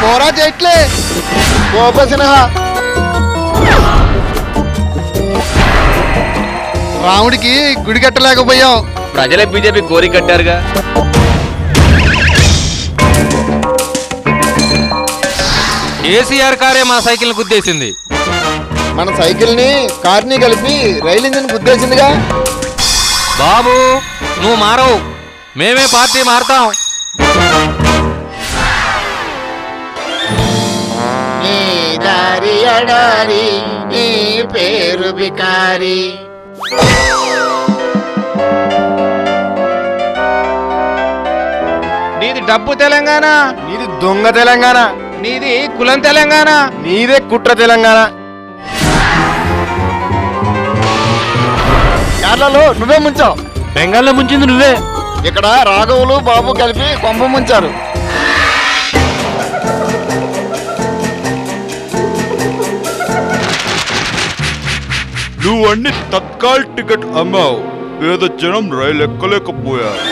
పోరా చెట్లే గోపసినహ రాముడికి గుడి కట్టలేకపోయాం. ప్రజలే బీజేపీ కోరి కట్టారుగా. కేసీఆర్ కారే మా సైకిల్ గుద్దేసింది. మన సైకిల్ ని కార్ని కలిపి రైలు ఇంజిన్ గుద్దేసిందిగా. బాబు నువ్వు మారవు, మేమే పార్టీ మారుతాం. నీ దారి అడారి నీ పేరు బికారి. నీది డబ్బు తెలంగాణ, నీది దొంగ తెలంగాణ, నీది కులం తెలంగాణ, నీదే కుట్ర తెలంగాణ. కేరళలో నువ్వే ముంచావు, బెంగాల్లో ముంచింది నువ్వే. ఇక్కడ రాఘవులు బాబు కలిపి కొంప ముంచారు. నువ్వన్నీ తత్కాల్ టికెట్ అమ్మావు, పేద జనం రైలు ఎక్కలేకపోయారు.